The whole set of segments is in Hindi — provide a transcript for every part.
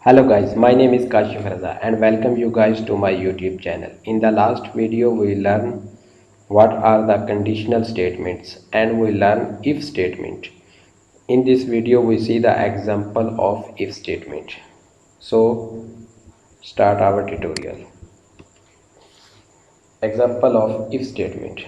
Hello guys, my name is Kashif Raza and welcome you guys to my YouTube channel. In the last video we learn what are the conditional statements and we learn if statement. In this video we see the example of if statement. So start our tutorial. Example of if statement.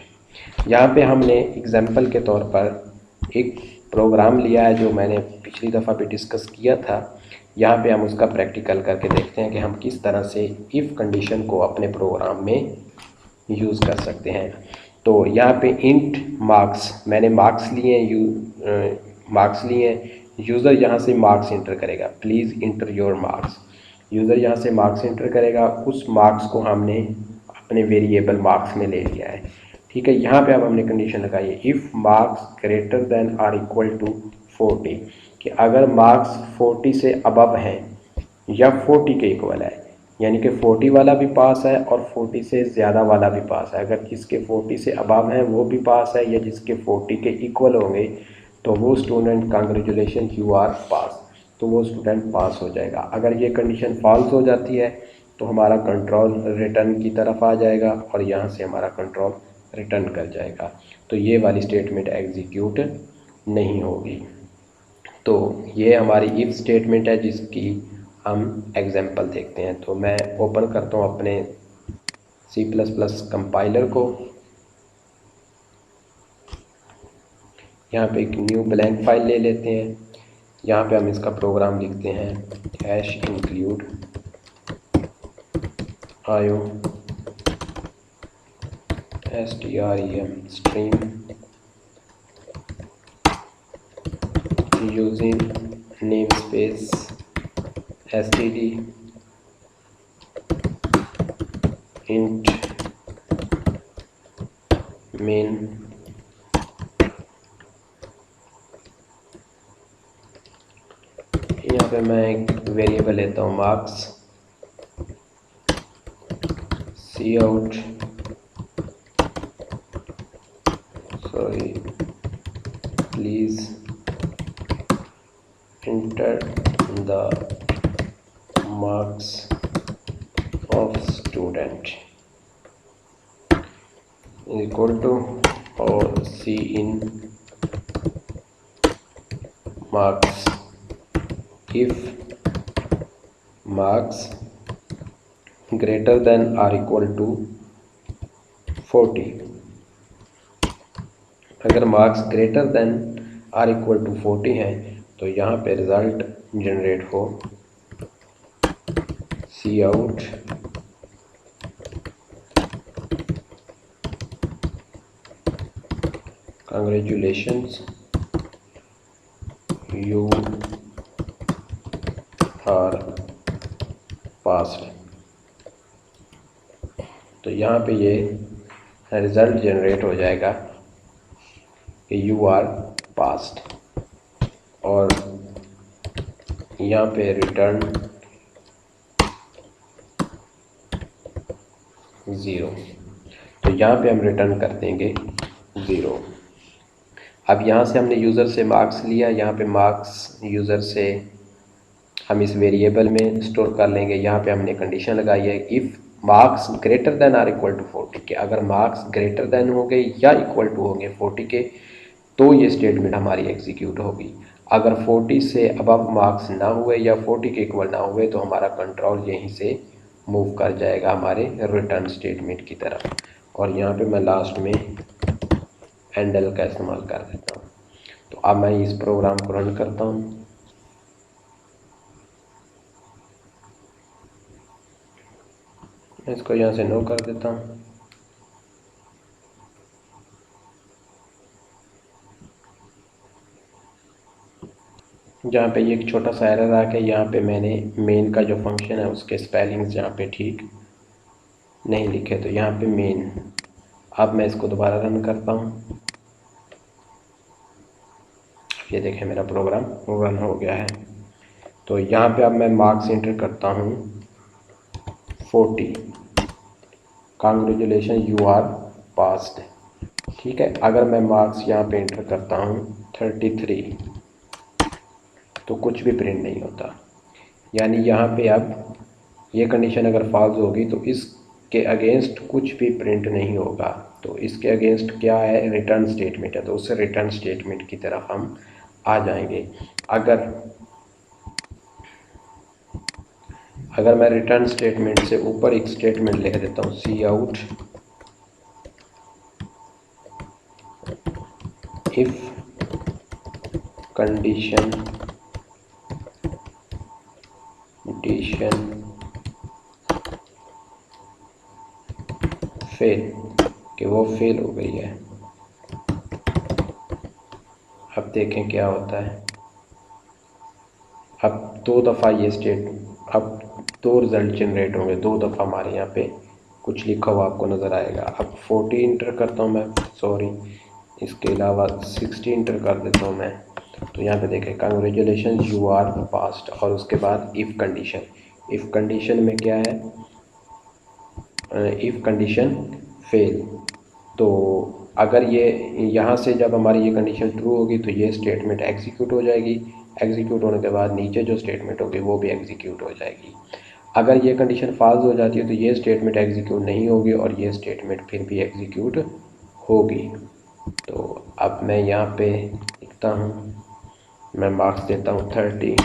यहाँ पे हमने एग्जाम्पल के तौर पर एक प्रोग्राम लिया है जो मैंने पिछली दफ़ा भी डिस्कस किया था। यहाँ पे हम उसका प्रैक्टिकल करके देखते हैं कि हम किस तरह से इफ़ कंडीशन को अपने प्रोग्राम में यूज़ कर सकते हैं। तो यहाँ पे इंट मार्क्स, मैंने मार्क्स लिए हैं, यूज़र यहाँ से मार्क्स इंटर करेगा। Please inter your marks. User यहाँ से मार्क्स इंटर करेगा, उस मार्क्स को हमने अपने वेरिएबल मार्क्स में ले लिया है। ठीक है, यहाँ पे अब हमने कंडीशन लगाई है if marks greater than or equal to 40, कि अगर मार्क्स 40 से अबव हैं या 40 के इक्वल है, यानी कि 40 वाला भी पास है और 40 से ज़्यादा वाला भी पास है। अगर जिसके 40 से अबव हैं वो भी पास है या जिसके 40 के इक्वल होंगे तो वो स्टूडेंट कांग्रेचुलेशन यू आर पास, तो वो स्टूडेंट पास हो जाएगा। अगर ये कंडीशन फॉल्स हो जाती है तो हमारा कंट्रोल रिटर्न की तरफ आ जाएगा और यहाँ से हमारा कंट्रोल रिटर्न कर जाएगा, तो ये वाली स्टेटमेंट एग्जीक्यूट नहीं होगी। तो ये हमारी इफ़ स्टेटमेंट है जिसकी हम एग्जांपल देखते हैं। तो मैं ओपन करता हूँ अपने C++ कंपाइलर को। यहाँ पे एक न्यू ब्लैंक फाइल ले लेते हैं। यहाँ पे हम इसका प्रोग्राम लिखते हैं #include io strem stream using namespace std int main यहाँ पे मैं एक वेरिएबल लेता हूँ marks, cout please enter the marks of student equal to or cin marks if marks greater than or equal to 40। अगर marks greater than or equal to 40 हैं तो यहाँ पे रिज़ल्ट जनरेट हो cout congratulations you are passed. तो यहाँ पे ये रिज़ल्ट जनरेट हो जाएगा कि यू आर पास्ड और यहाँ पे रिटर्न 0। तो यहाँ पे हम रिटर्न कर देंगे 0। अब यहाँ से हमने यूज़र से मार्क्स लिया, यहाँ पे मार्क्स यूज़र से हम इस वेरिएबल में स्टोर कर लेंगे। यहाँ पे हमने कंडीशन लगाई है if marks greater than or equal to 40 के, अगर मार्क्स ग्रेटर देन हो गए या इक्वल टू होंगे 40 के तो ये स्टेटमेंट हमारी एग्जीक्यूट होगी। अगर 40 से अबव मार्क्स ना हुए या 40 के इक्वल ना हुए तो हमारा कंट्रोल यहीं से मूव कर जाएगा हमारे रिटर्न स्टेटमेंट की तरफ। और यहाँ पे मैं लास्ट में एंडल का इस्तेमाल कर देता हूँ। तो अब मैं इस प्रोग्राम को रन करता हूँ। इसको यहाँ से नो कर देता हूँ। जहाँ पे ये एक छोटा सा एरर आ गया, यहाँ पे मैंने मेन का जो फंक्शन है उसके स्पेलिंग्स यहाँ पे ठीक नहीं लिखे, तो यहाँ पे मेन। अब मैं इसको दोबारा रन करता हूँ। ये देखें मेरा प्रोग्राम रन हो गया है। तो यहाँ पे अब मैं मार्क्स इंटर करता हूँ 40, कांग्रेचुलेशन यू आर पास्ड। ठीक है, अगर मैं मार्क्स यहाँ पे इंटर करता हूँ 33 तो कुछ भी प्रिंट नहीं होता। यानी यहाँ पे अब ये कंडीशन अगर फॉल्स होगी तो इसके अगेंस्ट कुछ भी प्रिंट नहीं होगा। तो इसके अगेंस्ट क्या है, रिटर्न स्टेटमेंट है, तो उस रिटर्न स्टेटमेंट की तरफ हम आ जाएंगे। अगर मैं रिटर्न स्टेटमेंट से ऊपर एक स्टेटमेंट लिख देता हूँ, सी आउट इफ कंडीशन फेल, कि वो फेल हो गई है। अब देखें क्या होता है। अब 2 दफ़ा ये अब 2 रिज़ल्ट जनरेट होंगे, 2 दफ़ा हमारे यहाँ पे कुछ लिखा हुआ आपको नज़र आएगा। अब 40 इंटर करता हूँ मैं, सॉरी इसके अलावा 60 इंटर कर देता हूँ मैं। तो यहाँ पे देखें कांग्रेचुलेशन यू आर पास्ड, और उसके बाद इफ़ कंडीशन में क्या है, इफ़ कंडीशन फेल। तो अगर ये यहाँ से जब हमारी ये कंडीशन ट्रू होगी तो ये स्टेटमेंट एग्जीक्यूट हो जाएगी। एग्जीक्यूट होने के बाद नीचे जो स्टेटमेंट होगी वो भी एग्जीक्यूट हो जाएगी। अगर ये कंडीशन फॉल्स हो जाती है तो ये स्टेटमेंट एग्जीक्यूट नहीं होगी और ये स्टेटमेंट फिर भी एग्जीक्यूट होगी। तो अब मैं यहाँ पे लिखता हूँ, मैं मार्क्स देता हूँ 30।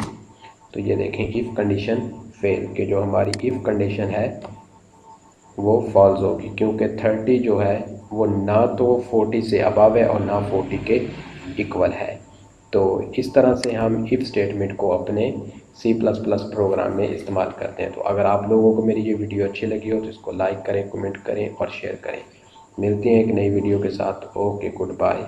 तो ये देखें इफ़ कंडीशन फेल, कि जो हमारी इफ़ कंडीशन है वो फॉल्स होगी, क्योंकि 30 जो है वो ना तो 40 से अबव है और ना 40 के इक्वल है। तो इस तरह से हम इफ़ स्टेटमेंट को अपने C++ प्रोग्राम में इस्तेमाल करते हैं। तो अगर आप लोगों को मेरी ये वीडियो अच्छी लगी हो तो इसको लाइक करें, कमेंट करें और शेयर करें। मिलते हैं एक नई वीडियो के साथ। Okay, good bye.